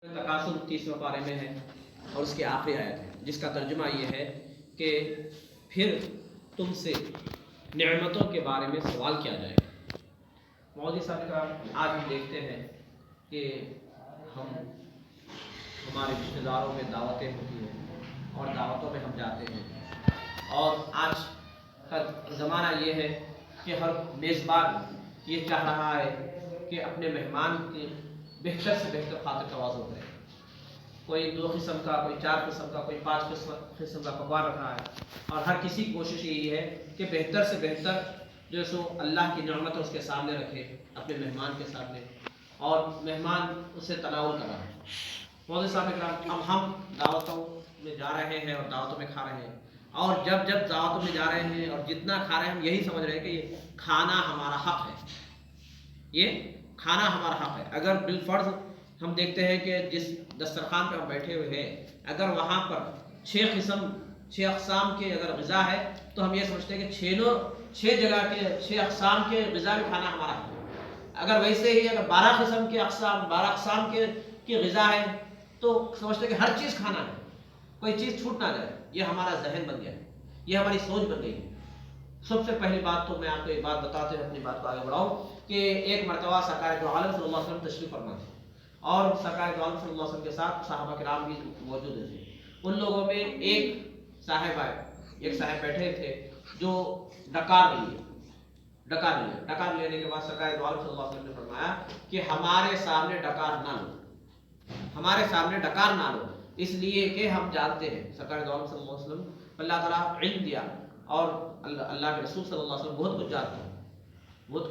تکاثر 30ویں پارے میں ہے اور اس کی آخری آیت ہے، جس کا ترجمہ یہ ہے کہ پھر تم سے نعمتوں کے بارے میں سوال کیا جائے گا۔ مودی صاحب کا آج ہم دیکھتے ہیں کہ ہمارے رشتہ داروں میں دعوتیں ہوتی ہیں اور دعوتوں میں ہم جاتے ہیں، اور آج کا زمانہ یہ ہے کہ ہر میزبان یہ چاہ رہا ہے کہ اپنے مہمان کی بہتر سے بہتر خاطر تواضع کرے۔ کوئی 2 قسم کا، کوئی 4 قسم کا، کوئی 5 قسم کا پکوان رکھ رہا ہے، اور ہر کسی کی کوشش یہی ہے کہ بہتر سے بہتر جو سو اللہ کی نعمت اس کے سامنے رکھے، اپنے مہمان کے سامنے، اور مہمان اسے تناول کر رہا ہے۔ مودی صاحب اکرام، اب ہم دعوتوں میں جا رہے ہیں اور دعوتوں میں کھا رہے ہیں، اور جب دعوتوں میں جا رہے ہیں اور جتنا کھا رہے ہیں ہم یہی سمجھ رہے ہیں کہ یہ کھانا ہمارا حق ہے، یہ کھانا ہمارا حق ہے۔ اگر بالفرض ہم دیکھتے ہیں کہ جس دسترخوان پہ ہم بیٹھے ہوئے ہیں، اگر وہاں پر 6 اقسام کے اگر غذا ہے تو ہم یہ سمجھتے ہیں کہ 6 جگہ کے 6 اقسام کے غذا میں کھانا ہمارا حق ہے۔ اگر ویسے ہی اگر 12 اقسام کی غذا ہے تو سمجھتے ہیں کہ ہر چیز کھانا ہے، کوئی چیز چھوٹ نہ جائے۔ یہ ہمارا ذہن بن گیا ہے، یہ ہماری سوچ بن گئی ہے۔ سب سے پہلی بات تو میں آپ کو ایک بات بتاتے ہوئے اپنی بات کو آگے بڑھاؤں کہ ایک مرتبہ سرکار دو عالم صلی اللہ علیہ وسلم تشریف فرما تھے، اور سرکار دو عالم صلی اللہ علیہ وسلم کے ساتھ صحابہ کرام بھی موجود تھے۔ ان لوگوں میں ایک صاحب بیٹھے تھے جو ڈکار لینے کے بعد سرکار دو عالم صلی اللہ علیہ وسلم نے فرمایا کہ ہمارے سامنے ڈکار نہ لو، اس لیے کہ ہم جانتے ہیں سرکار دو عالم صلی اللہ علیہ وسلم اللہ تعالیٰ علم دیا، اور اللہ کے رسول صلی اللہ علیہ وسلم بہت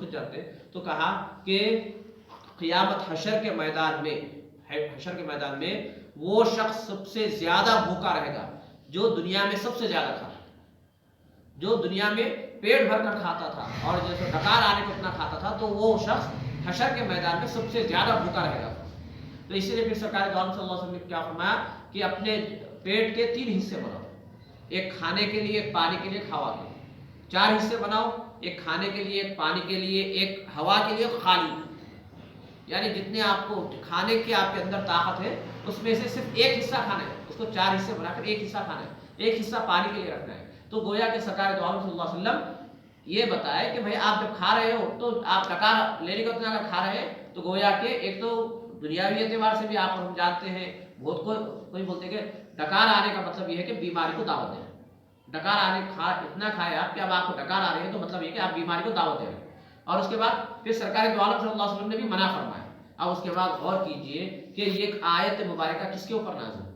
کچھ جانتے ہیں، تو کہا کہ قیامت حشر کے میدان میں وہ شخص سب سے زیادہ بھوکا رہے گا جو دنیا میں سب سے زیادہ کھاتا، جو دنیا میں پیٹ بھر کر کھاتا تھا اور جیسے ڈکار آنے کو اتنا کھاتا تھا، تو وہ شخص حشر کے میدان میں سب سے زیادہ بھوکا رہے گا۔ تو اسی لیے پھر سرکار دو عالم صلی اللہ علیہ وسلم نے کیا فرمایا کہ اپنے پیٹ کے 3 حصے بناؤ، ایک کھانے کے لیے، ایک پانی کے لیے، ایک ہوا کے لیے۔ 4 حصے بناؤ، ایک کھانے کے لیے، ایک پانی کے لیے، ایک ہوا کے لیے، خالی، یعنی جتنے آپ کو کھانے کی آپ کے اندر طاقت ہے اس میں سے صرف ایک حصہ کھانا ہے، اس کو 4 حصے بنا کر ایک حصہ کھانا ہے، ایک حصہ پانی کے لیے رکھنا ہے۔ تو گویا کہ سرکار دو عالم صلی اللہ علیہ وسلم یہ بتائے کہ بھائی آپ جب کھا رہے ہو تو آپ ڈکار لینے کا اتنا اگر کھا رہے ہیں تو گویا کہ ایک تو دنیاوی اعتبار سے بھی آپ ہم جانتے ہیں، بہت کوئی بولتے ہیں کہ ڈکار آنے کا مطلب یہ ہے کہ بیماری کو دعوت دے رہے ہیں۔ ڈکار اتنا کھائے آپ کہ اب آپ کو ڈکار آ رہی ہے تو مطلب یہ کہ آپ بیماری کو دعوت دے رہے ہیں۔ اور اس کے بعد پھر سرکار دو عالم صلی اللہ علیہ وسلم نے بھی منع فرمایا۔ اب اس کے بعد غور کیجئے کہ یہ آیت مبارکہ کس کے اوپر نازل ہے؟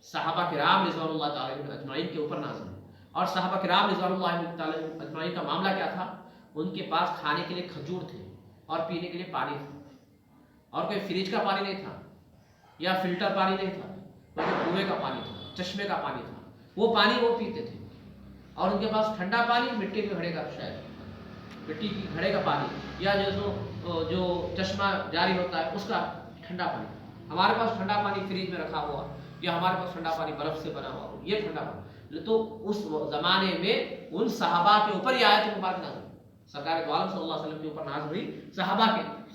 صحابہ کرام رضوان اللہ تعالی اجمعین کے اوپر نازل ہے۔ اور صحابہ کرام رضوان اللہ تعالی اجمعین کا معاملہ کیا تھا؟ ان کے پاس کھانے کے لیے کھجور تھے اور پینے کے لیے پانی تھا، اور کوئی فریج کا پانی نہیں تھا یا فلٹر پانی نہیں تھا، بلکہ کنویں کا پانی تھا، چشمے کا پانی تھا، وہ پانی وہ پیتے تھے۔ اور ان کے پاس ٹھنڈا پانی مٹی کے گھڑے کا، شاید مٹی کی گھڑے کا پانی، یا جو چشمہ جاری ہوتا ہے اس کا ٹھنڈا پانی۔ ہمارے پاس ٹھنڈا پانی فریج میں رکھا ہوا، یا ہمارے پاس ٹھنڈا پانی برف سے بنا ہوا، یہ ٹھنڈا پانی۔ تو اس زمانے میں ان صحابہ کے اوپر یہ آیت مبارک نازل ہوئی، سرکار دو عالم صلی اللہ علیہ وسلم کے اوپر نازل ہوئی۔ صحابہ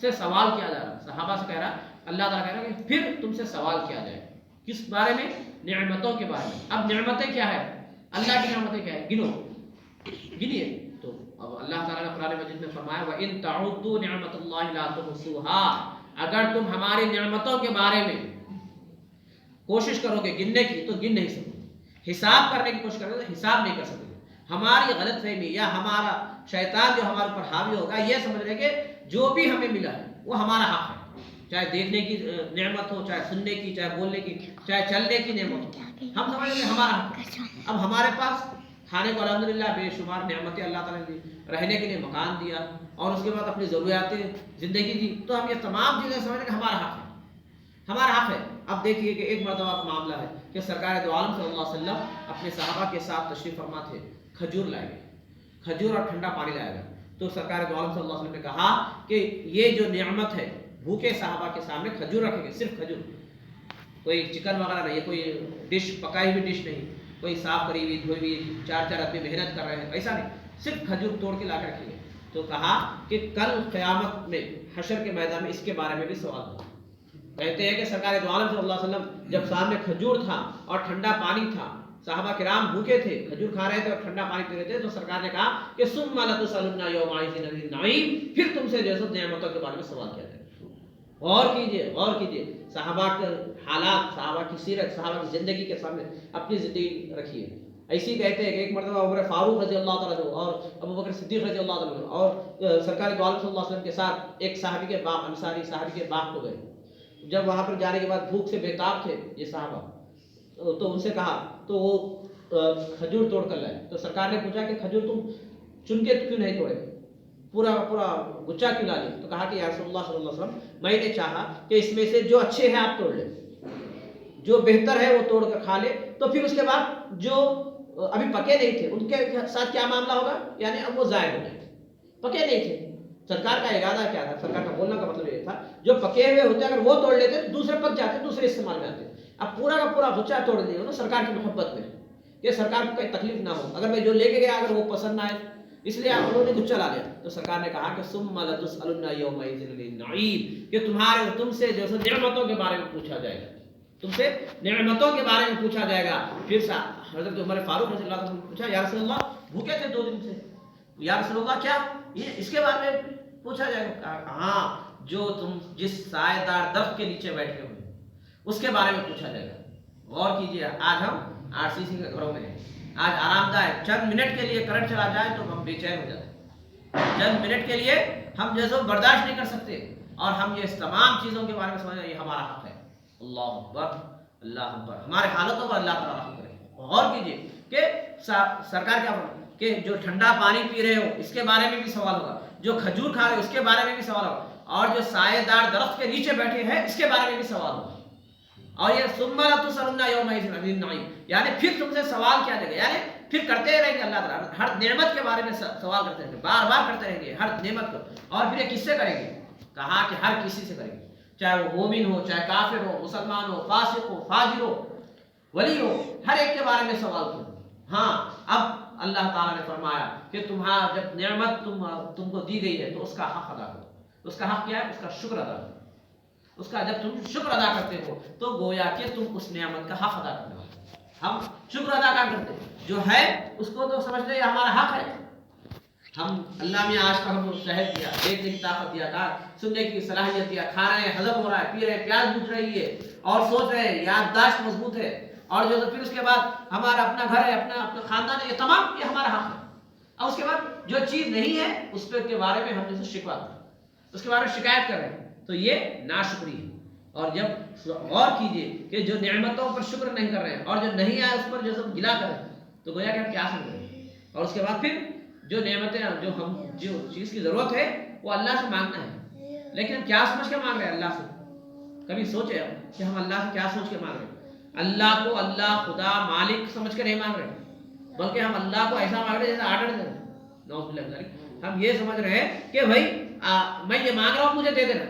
سے سوال کیا جا رہا ہے، صحابہ سے کہہ رہا اللہ تعالیٰ کہہ رہا ہے کہ پھر تم سے سوال کیا جائے، کس بارے میں؟ نعمتوں کے بارے میں۔ اب نعمتیں کیا ہے؟ اللہ کی نعمتیں کیا ہے؟ گنیے۔ تو اب اللہ تعالیٰ نے قرآن مجید میں فرمایا وَإِن تَعُدُّوا نِعْمَتَ اللَّهِ لَا تُحْصُوهَا، اگر تم ہماری نعمتوں کے بارے میں کوشش کرو گے گننے کی تو گن نہیں سکتے، حساب کرنے کی کوشش کرو گے تو حساب نہیں کر سکتے۔ ہماری غلط فہمی یا ہمارا شیطان جو ہمارے اوپر حاوی ہوگا یہ سمجھ رہے کہ جو بھی ہمیں ملا ہے وہ ہمارا حق ہے، چاہے دیکھنے کی نعمت ہو، چاہے سننے کی، چاہے بولنے کی، چاہے چلنے کی نعمت ہو، ہم سمجھ رہے ہیں ہمارا حق ہے۔ اب ہمارے پاس کھانے کو الحمدللہ بے شمار نعمتیں اللہ تعالیٰ نے دی، رہنے کے لیے مکان دیا، اور اس کے بعد اپنی ضروریات زندگی دی، تو ہم یہ تمام چیزیں سمجھ رہے کہ ہمارا حق ہے۔ اب دیکھیے کہ ایک مرتبہ کا معاملہ ہے کہ سرکار دو عالم صلی اللہ علیہ وسلم اپنے صحابہ کے ساتھ تشریف فرما تھے، کھجور لائے گئے، کھجور اور ٹھنڈا پانی لایا گیا۔ تو سرکار دو عالم صلی اللہ علیہ وسلم نے کہا کہ یہ جو نعمت ہے، بھوکے صحابہ کے سامنے کھجور رکھیں گے، صرف کھجور، کوئی چکن وغیرہ نہیں، کوئی ڈش پکائی ہوئی ڈش نہیں، کوئی صاف کری ہوئی دھوئی ہوئی 4 آدمی محنت کر رہے ہیں، ایسا نہیں، صرف کھجور توڑ کے لا کر رکھیں گے۔ تو کہا کہ کل قیامت میں حشر کے میدان میں اس کے بارے میں بھی سوال ہوگا، کہتے ہیں کہ سرکار دو عالم صلی اللہ علیہ وسلم جب سامنے کھجور تھا اور ٹھنڈا پانی تھا، صحابہ کرام بھوکے تھے، کھجور کھا رہے تھے اور ٹھنڈا پانی پی رہے تھے، تو سرکار نے کہا کہ ثم لتسألن یومئذ عن النعیم، پھر تم سے جیسے نعمتوں کے بارے میں سوال کیا جائے گا۔ غور کیجئے صحابہ کے حالات، صحابہ کی سیرت، صحابہ کی زندگی کے سامنے اپنی زندگی رکھیے۔ ایسی کہتے ہیں کہ ایک مرتبہ عمر فاروق رضی اللہ تعالیٰ عنہ اور ابو بکر صدیق رضی اللہ تعالیٰ عنہ اور سرکار دو عالم صلی اللہ علیہ وسلم کے ساتھ ایک صحابی کے باغ، انصاری صحابی کے باغ کو گئے۔ جب وہاں پر جانے کے بعد بھوک سے بےتاب تھے یہ صحابہ، تو ان سے کہا، تو وہ کھجور توڑ کر لائے۔ تو سرکار نے پوچھا کہ کھجور تم چن کے کیوں نہیں توڑے، پورا گچا کیوں لا لی؟ تو کہا کہ یا رسول اللہ صلی اللہ علیہ وسلم، میں نے چاہا کہ اس میں سے جو اچھے ہیں آپ توڑ لیں، جو بہتر ہے وہ توڑ کر کھا لے، تو پھر اس کے بعد جو ابھی پکے نہیں تھے ان کے ساتھ کیا معاملہ ہوگا، یعنی اب وہ ضائع ہو جائیں، پکے نہیں تھے۔ سرکار کا ارادہ کیا تھا، سرکار کا بولنا کا مطلب یہ تھا جو پکے ہوئے ہوتے اگر وہ توڑ لیتے تو دوسرے پک جاتے، دوسرے استعمال میں آتے۔ اب پورا کا پورا گچا توڑ دیا نا سرکار کی محبت میں کہ سرکار کو کوئی تکلیف نہ ہو، اگر میں جو لے کے گیا اگر وہ پسند نہ آئے، اس لیے انہوں نے گچا لا لیا۔ تو سرکار نے کہا کہ ثم لتسألن یومئذ عن النعیم، کہ تم سے جو نعمتوں کے بارے میں پوچھا جائے گا، تم سے نعمتوں کے بارے میں پوچھا جائے گا۔ پھر حضرت عمر فاروق رضی اللہ عنہ نے پوچھا، یا رسول اللہ بھوکے تھے 2 دن سے، یا رسول اللہ کیا یہ اس کے بارے میں پوچھا جائے گا؟ ہاں، جو تم جس سائے دار درخت کے نیچے بیٹھے ہوئے اس کے بارے میں پوچھا جائے گا۔ غور کیجیے، آج ہم RCC کے گھروں میں ہیں، آج آرام دہ چند منٹ کے لیے کرنٹ چلا جائے تو ہم بے چین ہو جاتے ہیں، چند منٹ کے لیے ہم جیسے برداشت نہیں کر سکتے، اور ہم یہ تمام چیزوں کے بارے میں سمجھنا یہ ہمارا حق ہے۔ اللہ اکبر، اللہ اکبر، ہمارے حالتوں پر اللہ تعالیٰ رحم کرے۔ غور کیجیے کہ سرکار کیا فرماتی کہ جو ٹھنڈا پانی پی رہے ہو اس کے بارے میں بھی سوال ہوگا، جو کھجور کھا رہے ہو اس کے بارے میں بھی سوال ہوگا، اور جو سائے دار درخت کے نیچے بیٹھے ہیں اس کے بارے میں بھی سوال ہوگا۔ اور یہ ثم لتسألن یومئذ عن النعیم، یعنی پھر تم سے سوال کیا جائے گا، یعنی پھر کرتے رہیں گے اللہ تعالیٰ ہر نعمت کے بارے میں سوال کرتے رہیں گے، بار بار کرتے رہیں گے ہر نعمت کو۔ اور پھر یہ کس سے کریں گے؟ کہا کہ ہر کسی سے کریں گے، چاہے وہ مومن ہو، چاہے کافر ہو، مسلمان ہو، فاسق ہو، فاجر ہو، ولی ہو، ہر ایک کے بارے میں سوال کرو۔ ہاں، اب اللہ تعالیٰ نے فرمایا کہ تمہارا جب نعمت تم کو دی گئی ہے تو اس کا حق ادا کرو۔ اس کا حق کیا ہے؟ اس کا شکر ادا کرو۔ اس کا جب تم شکر ادا کرتے ہو تو گویا کہ تم اس نعمت کا حق ادا کرتے ہو۔ ہم شکر ادا کرتے ہیں، جو ہے اس کو تو سمجھتے ہیں ہمارا حق ہے۔ ہم اللہ میں آج تک ہم کو صحت دیا، دیکھنے کی طاقت دیا، سننے کی صلاحیت دیا، کھا رہے ہیں، ہضم ہو رہا ہے، پی رہے ہیں، پیاس بجھ رہی ہے، اور سوچ رہے ہیں، یادداشت مضبوط ہے، اور جو پھر اس کے بعد ہمارا اپنا گھر ہے، اپنا خاندان ہے، یہ تمام یہ ہمارا حق ہے۔ اور اس کے بعد جو چیز نہیں ہے اس پہ کے بارے میں ہم جیسے شکوہ کریں، اس کے بارے میں شکایت کر رہے ہیں، تو یہ ناشکری ہے۔ اور جب غور کیجئے کہ جو نعمتوں پر شکر نہیں کر رہے ہیں اور جو نہیں آئے اس پر جو سب گلا کریں تو گویا کہ ہم کیا سمجھ رہے ہیں۔ اور اس کے بعد پھر جو نعمتیں جو چیز کی ضرورت ہے وہ اللہ سے مانگنا ہے، لیکن ہم کیا سمجھ کے مانگ رہے ہیں اللہ سے؟ کبھی سوچے کہ ہم اللہ سے کیا سوچ کے مانگ رہے ہیں؟ اللہ کو اللہ خدا مالک سمجھ کے نہیں مانگ رہے، بلکہ ہم اللہ کو ایسا مانگ رہے ہیں جیسے آرڈر دے رہے ہیں۔ نعوذ باللہ من ذالک، ہم یہ سمجھ رہے ہیں کہ بھائی میں یہ مانگ رہا ہوں مجھے دے دینا،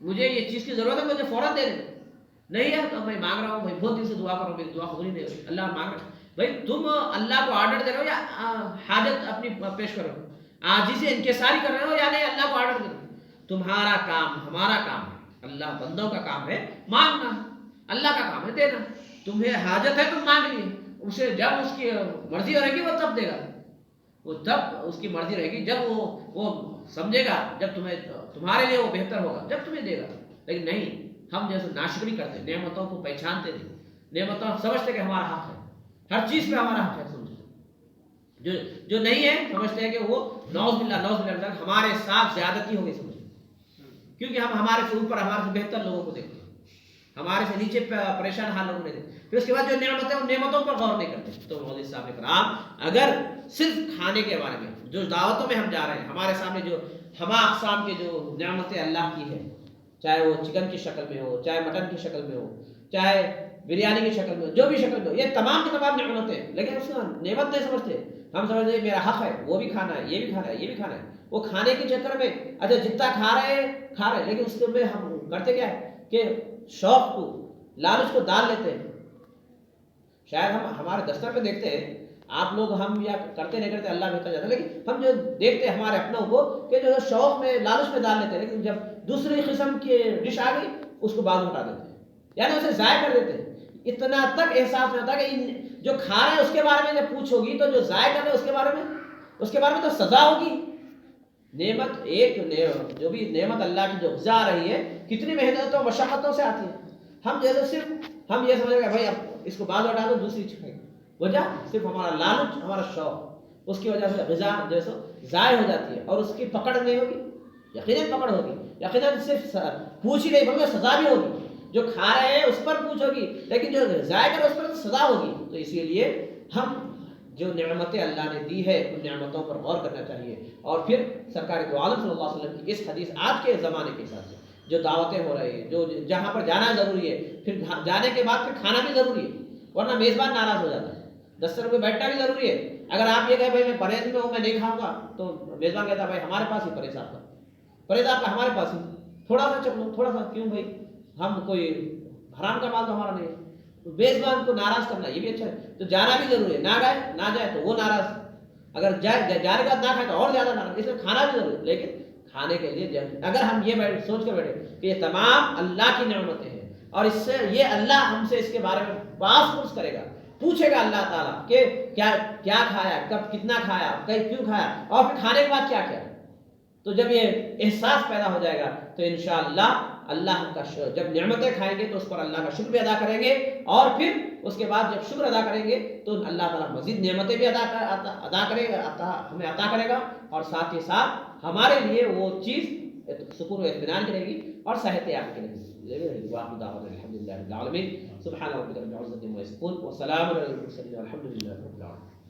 مجھے یہ چیز کی ضرورت ہے مجھے فوراً دے دینا، نہیں ہے تو میں مانگ رہا ہوں، میں بہت دن سے دعا کر رہا ہوں، میری دعا قبول نہیں ہوئی، اللہ مانگ رہا ہے۔ بھائی تم اللہ کو آرڈر دے رہے ہو یا حاجت اپنی پیش کر رہے ہو، عاجزی سے انکساری کر رہے ہو، یا نہیں اللہ کو آرڈر دے رہے ہو؟ تمہارا کام ہمارا کام ہے، اللہ بندوں کا کام ہے مانگنا، اللہ کا کام ہے دینا۔ تمہیں حاجت ہے تم مانگ لیے، اسے جب اس کی مرضی رہے گی وہ تب دے گا، وہ تب اس کی مرضی رہے گی جب وہ سمجھے گا، جب تمہارے لیے وہ بہتر ہوگا جب تمہیں دے گا۔ لیکن نہیں، ہم جیسے ناشکری کرتے ہیں، نعمتوں کو پہچانتے نہیں، نعمتوں سمجھتے کہ ہمارا حق ہے، ہر چیز پہ ہمارا حق ہے، سمجھتے جو نہیں ہے سمجھتے ہیں کہ وہ نعوذ باللہ ہمارے ساتھ زیادتی ہو گئی، سمجھتے کیونکہ ہم ہمارے سے اوپر ہمارے سے بہتر لوگوں کو دیکھتے ہیں، ہمارے سے نیچے پریشان حال لوگوں نے دیکھتے، پھر اس کے بعد جو نعمتیں ان نعمتوں پر غور نہیں کرتے۔ تو مولوی صاحب کرام اگر صرف کھانے کے بارے میں جو دعوتوں میں ہم جا رہے ہیں، ہمارے سامنے جو ہما اقسام کے جو نعمتیں اللہ کی ہے، چاہے وہ چکن کی شکل میں ہو، چاہے مٹن کی شکل میں ہو، چاہے بریانی کی شکل میں ہو، جو بھی شکل میں ہو، یہ تمام کی تمام نعمتیں ہیں، لیکن اس کو نعمت نہیں سمجھتے، ہم سمجھتے ہیں میرا حق ہے، وہ بھی کھانا ہے، یہ بھی کھانا ہے، یہ بھی کھانا ہے۔ وہ کھانے کے چکر میں اچھا جتنا کھا رہے ہیں، لیکن اس میں ہم کرتے کیا ہے کہ شوق کو، لالچ کو ڈال لیتے ہیں۔ شاید ہم ہمارے دفتر پہ دیکھتے ہیں، آپ لوگ ہم یا کرتے نہیں کرتے اللہ بہتر جاتا ہے، لیکن ہم جو دیکھتے ہیں ہمارے اپنوں کو کہ جو شوق میں لالچ میں ڈال لیتے ہیں، لیکن جب دوسری قسم کی ڈش آ گئی اس کو بعد ہٹا دیتے ہیں، یعنی اسے ضائع کر دیتے ہیں. اتنا تک احساس نہیں ہوتا کہ جو کھا رہے ہیں اس کے بارے میں جب پوچھ ہوگی تو جو ضائع کر رہے ہیں اس کے بارے میں تو سزا ہوگی. نعمت ایک جو بھی نعمت اللہ کی جو غذا آ رہی ہے کتنی محنتوں و مشقتوں سے آتی ہے. ہم جیسے صرف ہم یہ سمجھیں گے بھائی اب اس کو بعد ہٹا دو دوسری چھکیں، وجہ صرف ہمارا لالچ، ہمارا شوق، اس کی وجہ سے غذا جیسے ضائع ہو جاتی ہے اور اس کی پکڑ نہیں ہوگی. یقیناً پکڑ ہوگی، یقیناً صرف پوچھ ہی نہیں بلکہ سزا بھی ہوگی. جو کھا رہے ہیں اس پر پوچھ ہوگی، لیکن جو ضائع کر اس پر سزا ہوگی. تو اسی لیے ہم جو نعمتیں اللہ نے دی ہے ان نعمتوں پر غور کرنا چاہیے. اور پھر سرکار دو عالم صلی اللہ علیہ وسلم کی اس حدیث آج کے زمانے کے حساب سے جو دعوتیں ہو رہی ہیں، جو جہاں پر جانا ضروری ہے، پھر جانے کے بعد پھر کھانا بھی ضروری ہے، ورنہ میزبان ناراض ہو جاتا ہے. دستر پہ بیٹھنا بھی ضروری ہے. اگر آپ یہ کہیں بھائی میں پرہیز میں ہوں، میں نہیں کھاؤں گا، تو میزبان کہتا ہے بھائی ہمارے پاس ہی پرہیز آپ کا، پرہیز آپ کا ہمارے پاس ہی، تھوڑا سا چکھ لو، تھوڑا سا کیوں بھائی، ہم کوئی حرام کا مال تو ہمارا نہیں ہے. تو میزبان کو ناراض کرنا یہ بھی اچھا ہے. تو جانا بھی ضروری ہے، نہ جائے تو وہ ناراض، اگر جانے کے بعد نہ کھائے تو اور زیادہ ناراض. اس میں کھانا بھی ضروری ہے، لیکن کھانے کے لیے اگر ہم یہ سوچ کر بیٹھے کہ یہ تمام اللہ کی نعمتیں ہیں اور اس سے یہ اللہ ہم سے اس کے بارے میں باس پرس کرے گا، پوچھے گا اللہ تعالیٰ کہ کیا کھایا، کب کتنا کھایا، کیوں کھایا، اور پھر کھانے کے بعد کیا کیا. تو جب یہ احساس پیدا ہو جائے گا تو انشاءاللہ اللہ کا جب نعمتیں کھائیں گے تو اس پر اللہ کا شکر بھی ادا کریں گے، اور پھر اس کے بعد جب شکر ادا کریں گے تو اللہ تعالیٰ مزید نعمتیں بھی ادا کرے گا، ہمیں عطا کرے گا، اور ساتھ ہی ساتھ ہمارے لیے وہ چیز سکون و اطمینان کرے گی اور صحت یابی کرے گی. واقعی دعوت الحمدللہ رب العالمین. سبحان ربک رب العزۃ عما یصفون وسلام علی المرسلین والحمد للہ رب العالمین.